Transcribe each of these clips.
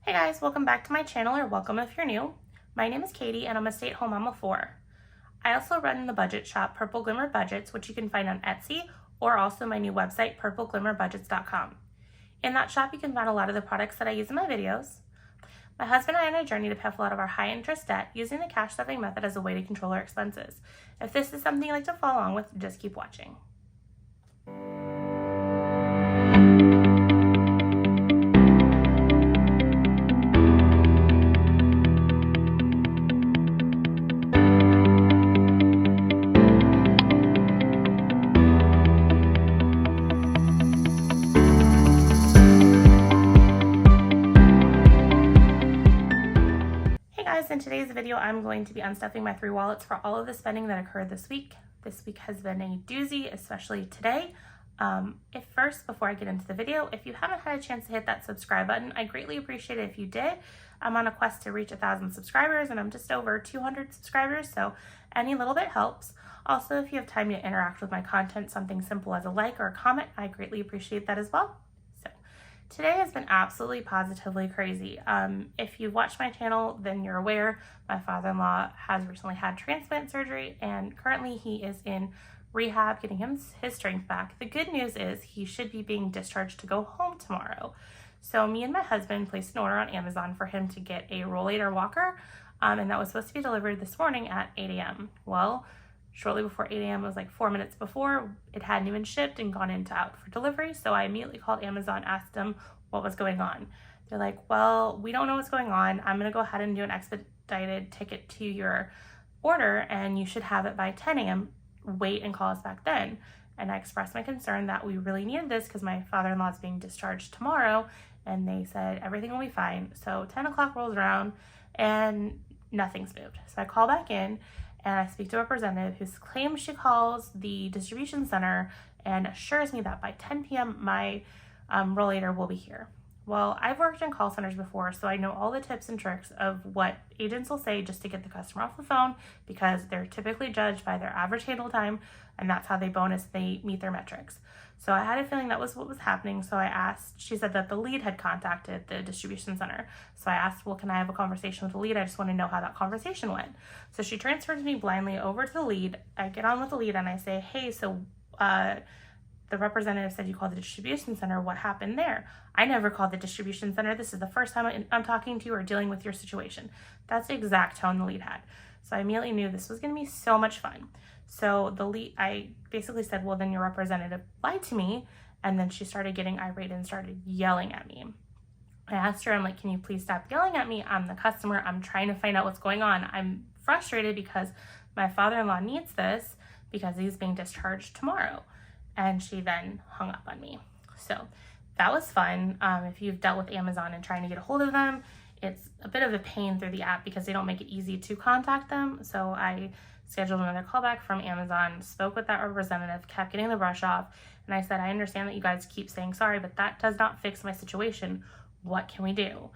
Hey guys, welcome back to my channel, or welcome if you're new. My name is Katie and I'm a stay-at-home mom of 4. I also run the budget shop Purple Glimmer Budgets, which you can find on Etsy or also my new website purpleglimmerbudgets.com. In that shop you can find a lot of the products that I use in my videos. My husband and I are on a journey to pay off a lot of our high interest debt using the cash stuffing method as a way to control our expenses. If this is something you'd like to follow along with, just keep watching. In today's video, I'm going to be unstuffing my 3 wallets for all of the spending that occurred this week. This week has been a doozy, especially today. Before I get into the video, if you haven't had a chance to hit that subscribe button, I greatly appreciate it if you did. I'm on a quest to reach 1,000 subscribers and I'm just over 200 subscribers, so any little bit helps. Also, if you have time to interact with my content, something simple as a like or a comment, I greatly appreciate that as well. Today has been absolutely positively crazy. If you've watched my channel, then you're aware my father-in-law has recently had transplant surgery and currently he is in rehab getting his strength back. The good news is he should be being discharged to go home tomorrow. So me and my husband placed an order on Amazon for him to get a rollator walker, and that was supposed to be delivered this morning at 8 a.m. Well, shortly before 8 a.m., it was like 4 minutes before, it hadn't even shipped and gone out for delivery. So I immediately called Amazon, asked them what was going on. They're like, well, we don't know what's going on. I'm gonna go ahead and do an expedited ticket to your order and you should have it by 10 a.m. Wait and call us back then. And I expressed my concern that we really needed this because my father-in-law is being discharged tomorrow. And they said everything will be fine. So 10 o'clock rolls around and nothing's moved. So I call back in and I speak to a representative who claims she calls the distribution center and assures me that by 10 p.m. my rollator will be here. Well, I've worked in call centers before, so I know all the tips and tricks of what agents will say just to get the customer off the phone because they're typically judged by their average handle time and that's how they meet their metrics. So I had a feeling that was what was happening. So I asked, she said that the lead had contacted the distribution center. So I asked, well, can I have a conversation with the lead? I just want to know how that conversation went. So she transferred me blindly over to the lead. I get on with the lead and I say, hey, so the representative said you called the distribution center. What happened there? I never called the distribution center. This is the first time I'm talking to you or dealing with your situation. That's the exact tone the lead had. So I immediately knew this was going to be so much fun. So I basically said, well, then your representative lied to me. And then she started getting irate and started yelling at me. I asked her, I'm like, can you please stop yelling at me? I'm the customer. I'm trying to find out what's going on. I'm frustrated because my father-in-law needs this because he's being discharged tomorrow. And she then hung up on me. So that was fun. If you've dealt with Amazon and trying to get a hold of them, it's a bit of a pain through the app because they don't make it easy to contact them. So I scheduled another callback from Amazon, spoke with that representative, kept getting the brush off. And I said, I understand that you guys keep saying sorry, but that does not fix my situation. What can we do?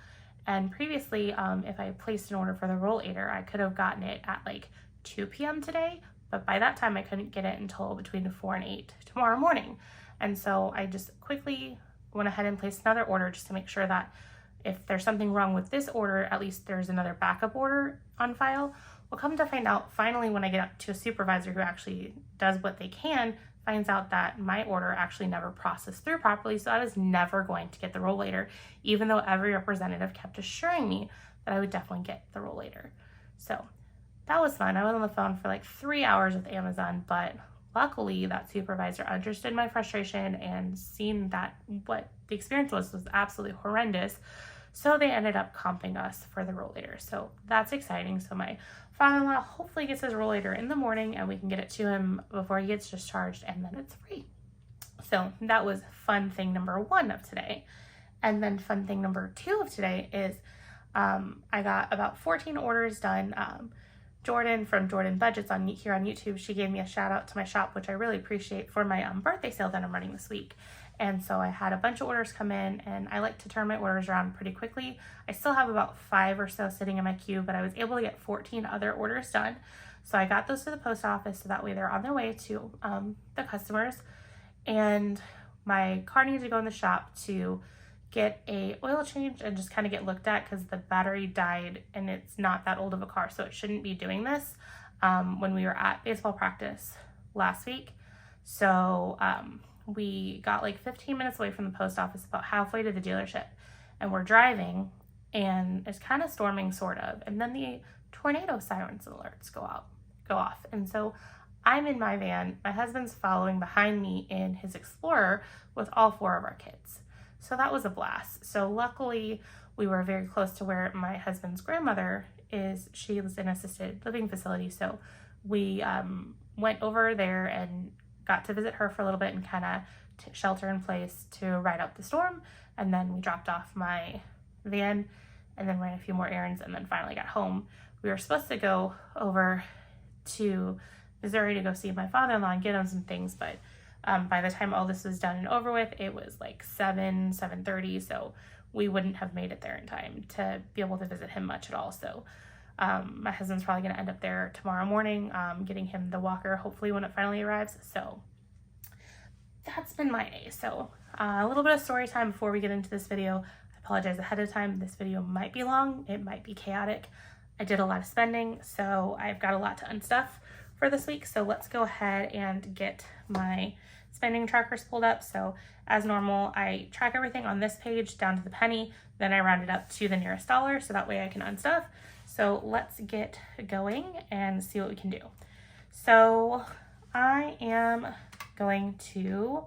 And previously, if I placed an order for the rollator, I could have gotten it at like 2 p.m. today. But by that time, I couldn't get it until between 4 and 8 tomorrow morning. And so I just quickly went ahead and placed another order just to make sure that if there's something wrong with this order, at least there's another backup order on file. Well, come to find out, finally, when I get up to a supervisor who actually does what they can, finds out that my order actually never processed through properly. So I was never going to get the rollator, even though every representative kept assuring me that I would definitely get the rollator. So that was fun. I was on the phone for like 3 hours with Amazon, but luckily that supervisor understood my frustration and seen that what the experience was absolutely horrendous. So they ended up comping us for the rollator. So that's exciting. So my father-in-law hopefully gets his rollator in the morning and we can get it to him before he gets discharged and then it's free. So that was fun thing number 1 of today. And then fun thing number 2 of today is I got about 14 orders done. Jordan from Jordan Budgets here on YouTube, she gave me a shout out to my shop, which I really appreciate, for my birthday sale that I'm running this week. And so I had a bunch of orders come in and I like to turn my orders around pretty quickly. I still have about 5 or so sitting in my queue, but I was able to get 14 other orders done. So I got those to the post office so that way they're on their way to the customers. And my car needed to go in the shop to get a oil change and just kind of get looked at because the battery died and it's not that old of a car, so it shouldn't be doing this when we were at baseball practice last week. So we got like 15 minutes away from the post office, about halfway to the dealership, and we're driving and it's kind of storming, sort of, and then the tornado sirens alerts go off. And so I'm in my van, my husband's following behind me in his Explorer with all 4 of our kids. So that was a blast. So luckily we were very close to where my husband's grandmother is. She was in an assisted living facility. So we went over there and got to visit her for a little bit and kind of shelter in place to ride out the storm. And then we dropped off my van and then ran a few more errands and then finally got home. We were supposed to go over to Missouri to go see my father-in-law and get him some things, but by the time all this was done and over with, it was like 7:30, so we wouldn't have made it there in time to be able to visit him much at all. So my husband's probably going to end up there tomorrow morning, getting him the walker, hopefully when it finally arrives. So that's been my day. So a little bit of story time before we get into this video. I apologize ahead of time. This video might be long. It might be chaotic. I did a lot of spending, so I've got a lot to unstuff for this week. So let's go ahead and get my spending trackers pulled up. So as normal, I track everything on this page down to the penny, then I round it up to the nearest dollar so that way I can unstuff. So let's get going and see what we can do. So I am going to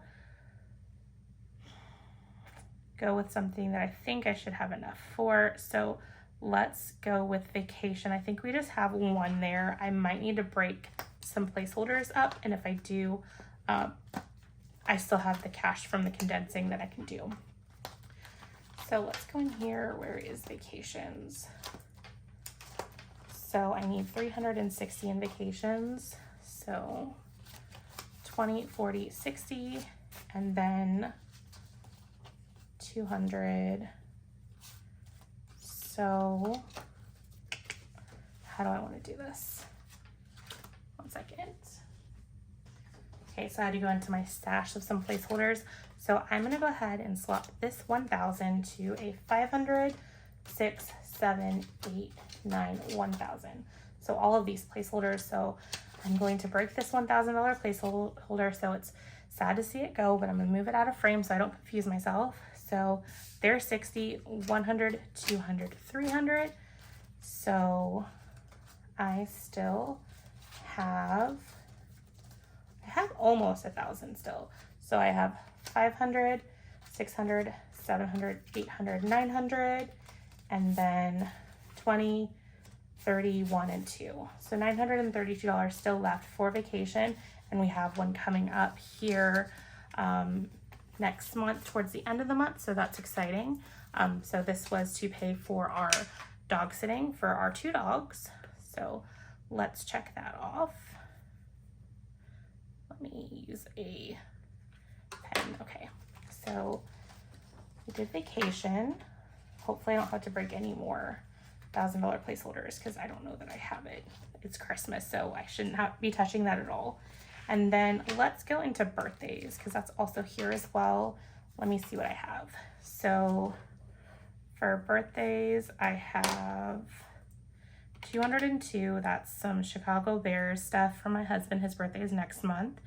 go with something that I think I should have enough for. So let's go with vacation. I think we just have one there. I might need to break some placeholders up, and if I do, I still have the cash from the condensing that I can do. So let's go in here. Where is vacations? So I need 360 in vacations. So 20, 40, 60, and then 200. So how do I want to do this? 1 second. Okay, so I had to go into my stash of some placeholders. So I'm going to go ahead and swap this 1,000 to a 500, 6, 7, 8, 9, 1,000. So all of these placeholders. So I'm going to break this $1,000 placeholder. So it's sad to see it go, but I'm going to move it out of frame so I don't confuse myself. So there's 60, 100, 200, 300. So I still have, almost 1,000 still. So I have 500, 600, 700, 800, 900, and then 20, 30, 1, and 2. So $932 still left for vacation, and we have one coming up here next month towards the end of the month, so that's exciting. So this was to pay for our dog sitting for our 2 dogs. So let's check that off. Let me use a pen. Okay, so we did vacation. Hopefully I don't have to break any more $1,000 placeholders because I don't know that I have it. It's Christmas, so I shouldn't be touching that at all. And then let's go into birthdays because that's also here as well. Let me see what I have. So for birthdays, I have 202. That's some Chicago Bears stuff for my husband. His birthday is next month.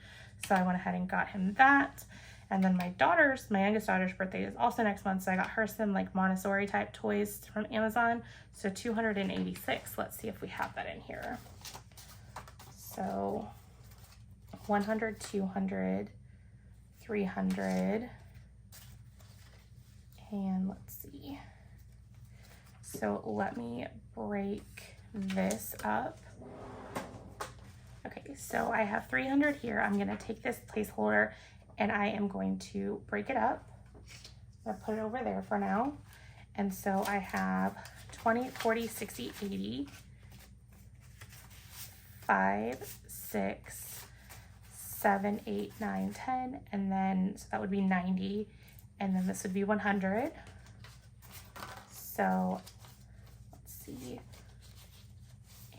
So I went ahead and got him that. And then my youngest daughter's birthday is also next month. So I got her some like Montessori type toys from Amazon. So 286. Let's see if we have that in here. So 100, 200, 300, and let's see. So let me break this up. Okay, so I have 300 here. I'm gonna take this placeholder and I am going to break it up. I'm gonna put it over there for now. And so I have 20, 40, 60, 80, 5, 6, 7, 8, 9, 10, and then so that would be 90, and then this would be 100. So let's see.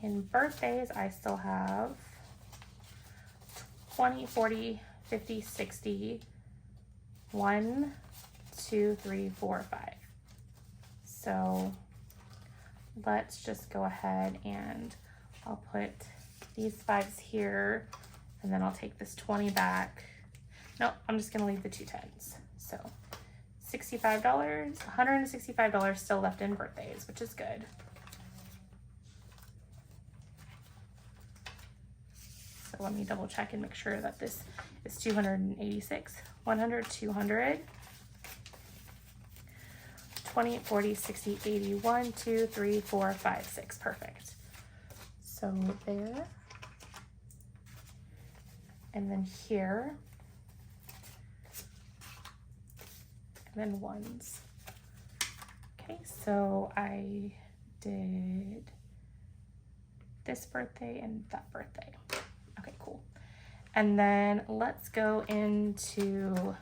In birthdays, I still have 20, 40, 50, 60, 1, 2, 3, 4, 5. So let's just go ahead and I'll put these 5s here, and then I'll take this 20 back. No, I'm just gonna leave the 2 10s. So $65, $165 still left in birthdays, which is good. So let me double check and make sure that this is 286, 100, 200, 20, 40, 60, 80, 1, 2, 3, 4, 5, 6. Perfect. So there. And then here. And then 1s. Okay, so I did this birthday and that birthday. Okay, cool. And then let's go into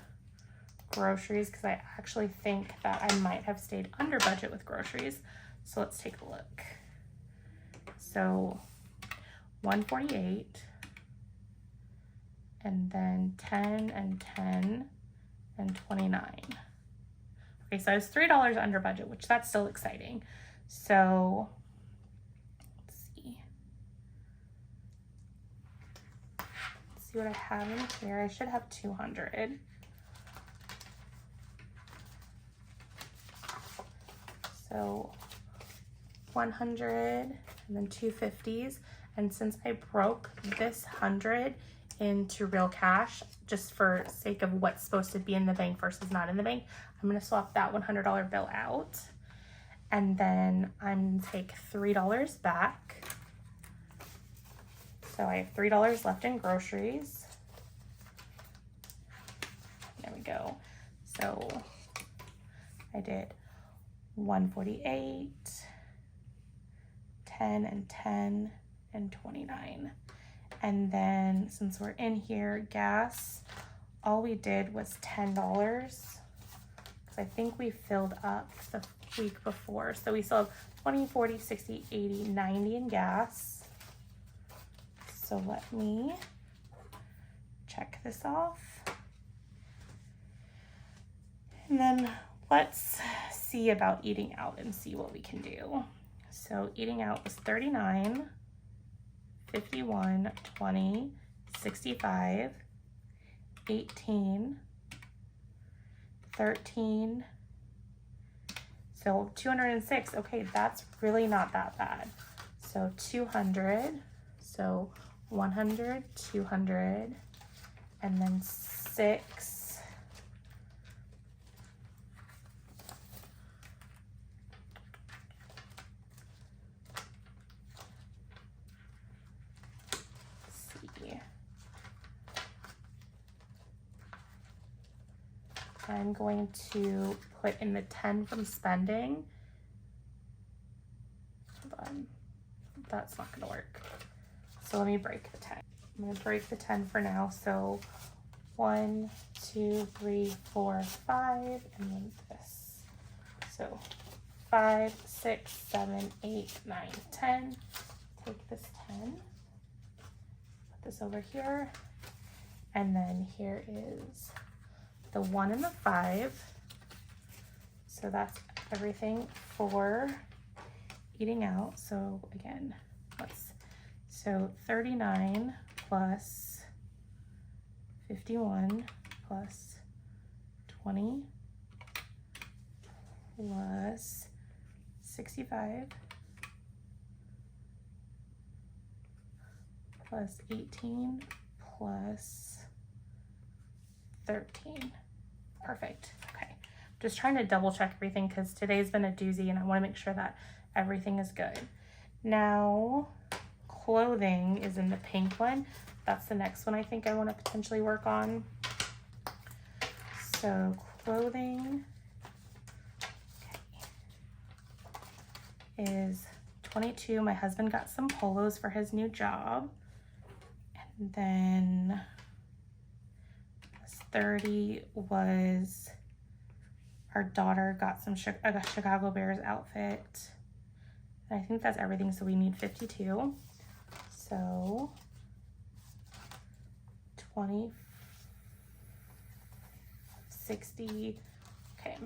groceries, because I actually think that I might have stayed under budget with groceries. So let's take a look. So 148, and then 10 and 10 and 29. Okay, so I was $3 under budget, which that's still exciting. So let's see. Let's see what I have in here. I should have 200. So 100 and then 250s. And since I broke this 100 into real cash, just for sake of what's supposed to be in the bank versus not in the bank, I'm gonna swap that $100 bill out. And then I'm gonna take $3 back. So I have $3 left in groceries. There we go. So I did 148, 10 and 10 and 29. And then since we're in here, gas, all we did was $10, because I think we filled up the week before. So we still have 20, 40, 60, 80, 90 in gas. So let me check this off. And then let's see about eating out and see what we can do. So eating out was 39, 51, 20, 65, 18, 13, so 206. Okay, that's really not that bad. So 200, so 100, 200, and then 6. I'm going to put in the 10 from spending. Hold on, that's not gonna work. So let me break the 10. I'm gonna break the 10 for now. So 1, 2, 3, 4, 5, and then this. So 5, 6, 7, 8, 9, 10. Take this 10, put this over here, and then here is the 1 and the 5. So that's everything for eating out. So again, so 39 plus 51 plus 20 plus 65 plus 18 plus 13. Perfect. Okay. Just trying to double check everything because today's been a doozy and I want to make sure that everything is good. Now, clothing is in the pink one. That's the next one I think I want to potentially work on. So clothing is 22. My husband got some polos for his new job. And then 30 was our daughter got some Chicago Bears outfit. And I think that's everything, so we need 52. So 20, 60, Okay,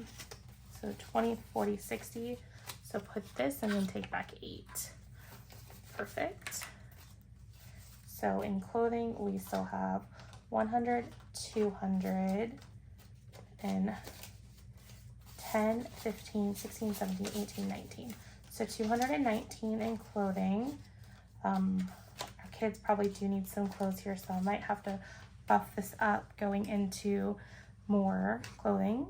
so 20, 40, 60. So put this and then take back 8. Perfect. So in clothing, we still have 100, 200, and 10, 15, 16, 17, 18, 19. So 219 in clothing. Our kids probably do need some clothes here, so I might have to buff this up going into more clothing.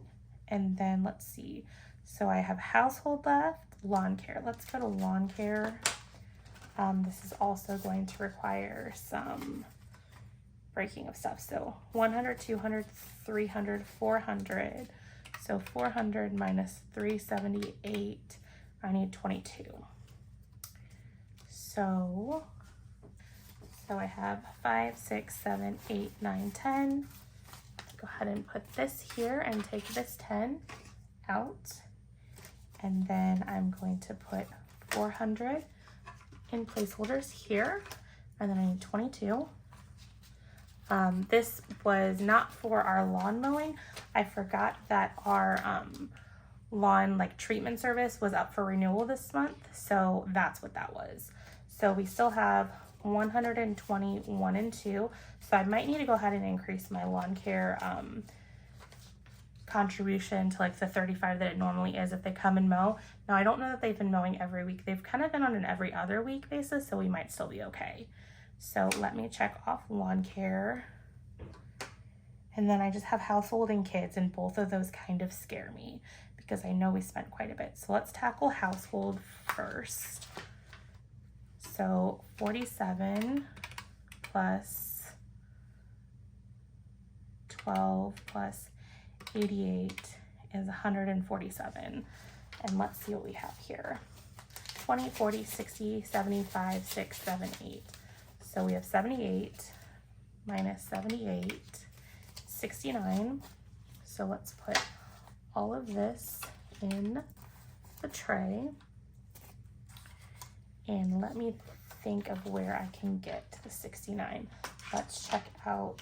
And then let's see. So I have household left, lawn care. Let's go to lawn care. This is also going to require some breaking of stuff. So 100, 200, 300, 400. So 400 minus 378, I need 22. So I have 5, 6, 7, 8, 9, 10. Go ahead and put this here and take this 10 out. And then I'm going to put 400 in placeholders here. And then I need 22. This was not for our lawn mowing. I forgot that our lawn treatment service was up for renewal this month. So that's what that was. So we still have 121 and 2. So I might need to go ahead and increase my lawn care contribution to the 35 that it normally is if they come and mow. Now I don't know that they've been mowing every week. They've kind of been on an every other week basis, so we might still be okay. So let me check off lawn care. And then I just have household and kids, and both of those kind of scare me because I know we spent quite a bit. So let's tackle household first. So 47 plus 12 plus 88 is 147. And let's see what we have here. 20, 40, 60, 75, 6, 7, 8. So we have 78 minus 78, 69. So let's put all of this in the tray. And let me think of where I can get to the 69. Let's check out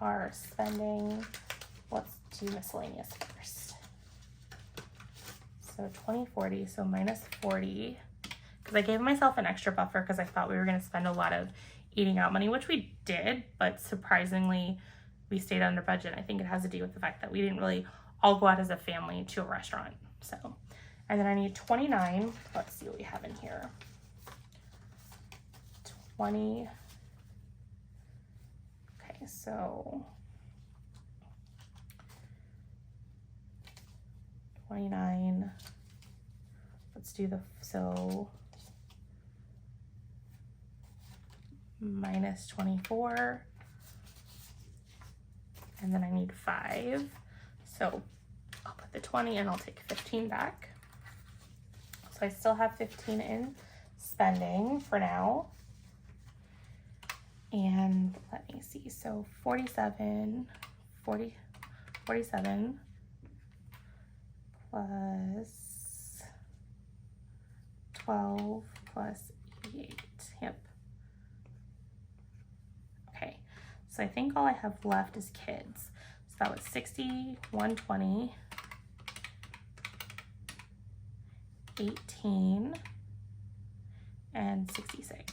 our spending. Let's do miscellaneous first. So 20, 40, so minus 40. Because I gave myself an extra buffer because I thought we were going to spend a lot of eating out money, which we did, but surprisingly, we stayed under budget. I think it has to do with the fact that we didn't really all go out as a family to a restaurant. So, and then I need 29. Let's see what we have in here. 20. Okay, so 29. Let's do so minus 24. And then I need 5. So I'll put the 20 and I'll take 15 back. So I still have 15 in spending for now. And let me see, so 47 plus 12 plus 88, yep. Okay, so I think all I have left is kids. So that was 60, 120, 18, and 66.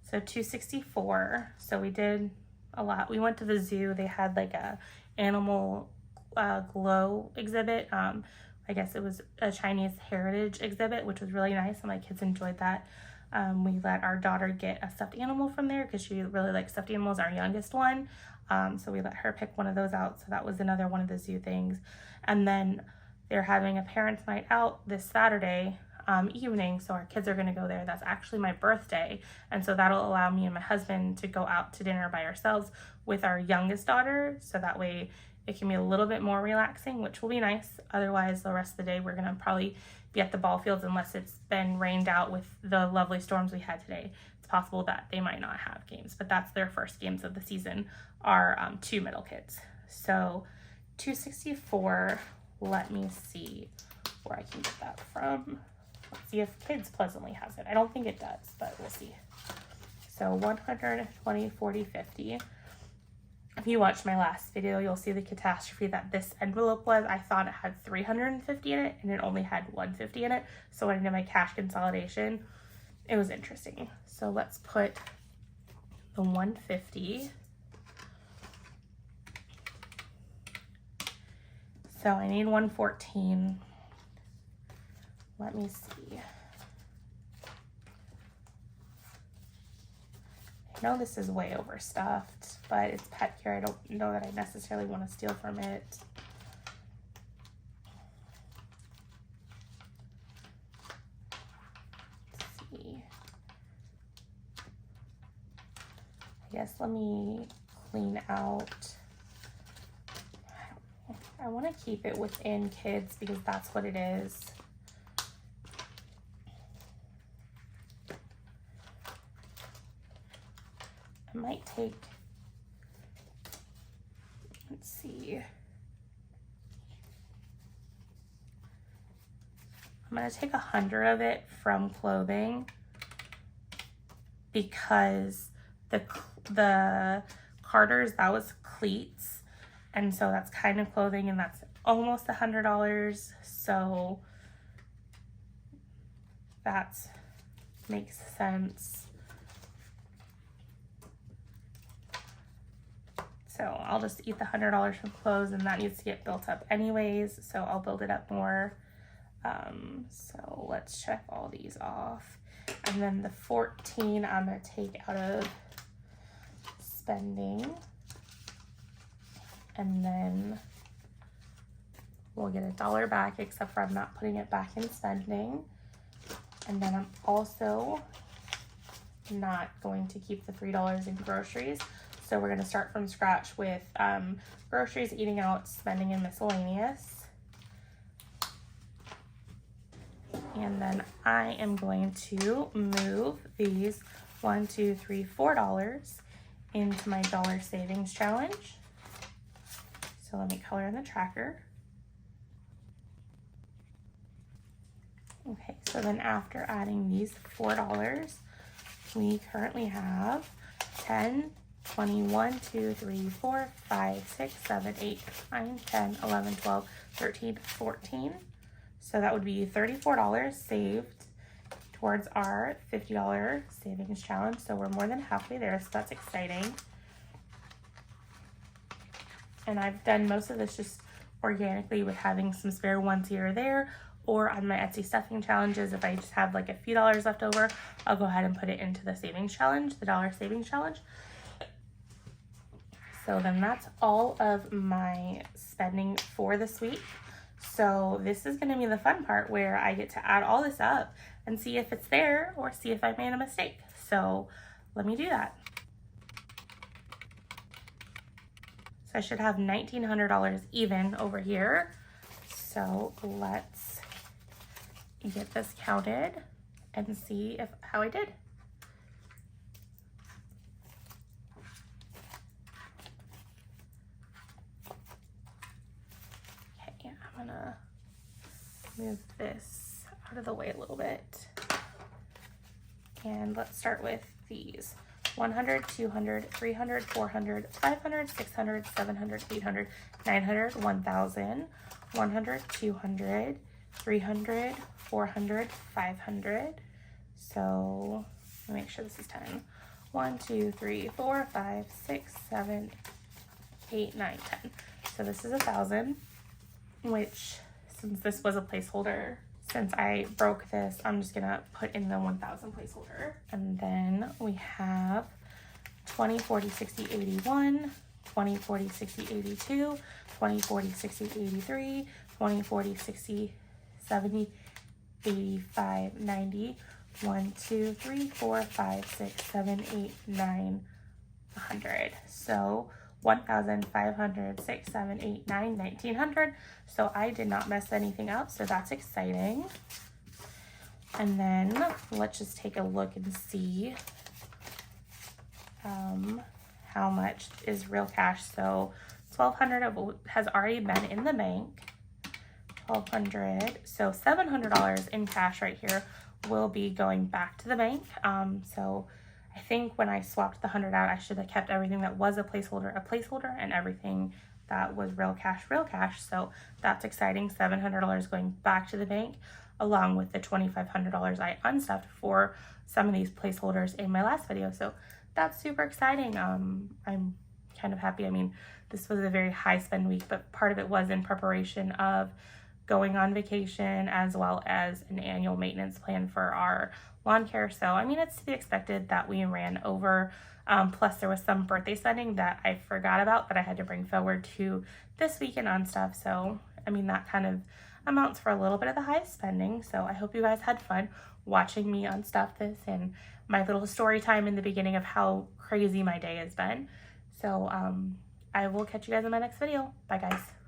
So 264. So we did a lot. We went to the zoo. They had a animal glow exhibit. I guess it was a Chinese heritage exhibit, which was really nice, and my kids enjoyed that. We let our daughter get a stuffed animal from there because she really likes stuffed animals, our youngest one. So we let her pick one of those out. So that was another one of the zoo things. And then they're having a parents' night out this Saturday evening, so our kids are going to go there. That's actually my birthday, and so that'll allow me and my husband to go out to dinner by ourselves with our youngest daughter, so that way it can be a little bit more relaxing, which will be nice. Otherwise, the rest of the day we're going to probably be at the ball fields unless it's been rained out with the lovely storms we had today. It's possible that they might not have games, but that's their first games of the season, are 2 middle kids. So 264, let me see where I can get that from. Let's see if Kids Pleasantly has it. I don't think it does, but we'll see. So 120, 40, 50. If you watched my last video, you'll see the catastrophe that this envelope was. I thought it had $350 in it, and it only had $150 in it. So when I did my cash consolidation, it was interesting. So let's put the $150. So I need $114. Let me see. I know this is way overstuffed, but it's pet care. I don't know that I necessarily want to steal from it. Let's see. I guess let me clean out. I want to keep it within kids because that's what it is. I might take, let's see. I'm going to take 100 of it from clothing because the Carter's, that was cleats. And so that's kind of clothing, and that's almost $100. So that makes sense. So I'll just eat the $100 from clothes, and that needs to get built up anyways. So I'll build it up more. So let's check all these off. And then the 14 I'm gonna take out of spending. And then we'll get $1 back, except for I'm not putting it back in spending. And then I'm also not going to keep the $3 in groceries. So we're gonna start from scratch with groceries, eating out, spending, and miscellaneous. And then I am going to move these $1, $2, $3, $4 into my dollar savings challenge. So let me color in the tracker. Okay, so then after adding these $4, we currently have 10, 20, 1, 2, 3, 4, 5, 6, 7, 8, 9, 10, 11, 12, 13, 14. So that would be $34 saved towards our $50 savings challenge. So we're more than halfway there, so that's exciting. And I've done most of this just organically with having some spare ones here or there, or on my Etsy stuffing challenges, if I just have like a few dollars left over, I'll go ahead and put it into the savings challenge, the dollar savings challenge. So then that's all of my spending for this week. So this is gonna be the fun part where I get to add all this up and see if it's there or see if I made a mistake. So let me do that. So I should have $1,900 even over here. So let's get this counted and see how I did. Okay, I'm gonna move this out of the way a little bit. And let's start with these. 100, 200, 300, 400, 500, 600, 700, 800, 900, 1,000, 100, 200, 300, 400, 500. So let me make sure this is 10. 1, 2, 3, 4, 5, 6, 7, 8, 9, 10. So this is 1,000, which since this was a placeholder, since I broke this, I'm just gonna put in the 1,000 placeholder. And then we have 20, 40, 60, 81, 20, 40, 60, 82, 20, 40, 60, 83, 20, 40, 60, 70, 85, 90, 1, 2, 3, 4, 5, 6, 7, 8, 9, 100. So 1,500, 6, 7, 8, 9, 1,900. So I did not mess anything up, so that's exciting. And then let's just take a look and see how much is real cash. So 1,200 of has already been in the bank. 1,200, so $700 in cash right here will be going back to the bank. So I think when I swapped the 100 out, I should have kept everything that was a placeholder, and everything that was real cash. So that's exciting. $700 going back to the bank, along with the $2,500 I unstuffed for some of these placeholders in my last video. So that's super exciting. I'm kind of happy. I mean, this was a very high spend week, but part of it was in preparation of going on vacation, as well as an annual maintenance plan for our lawn care. So, I mean, it's to be expected that we ran over. Plus, there was some birthday spending that I forgot about that I had to bring forward to this weekend on stuff. So, I mean, that kind of amounts for a little bit of the high spending. So, I hope you guys had fun watching me unstuff this and my little story time in the beginning of how crazy my day has been. So, I will catch you guys in my next video. Bye, guys.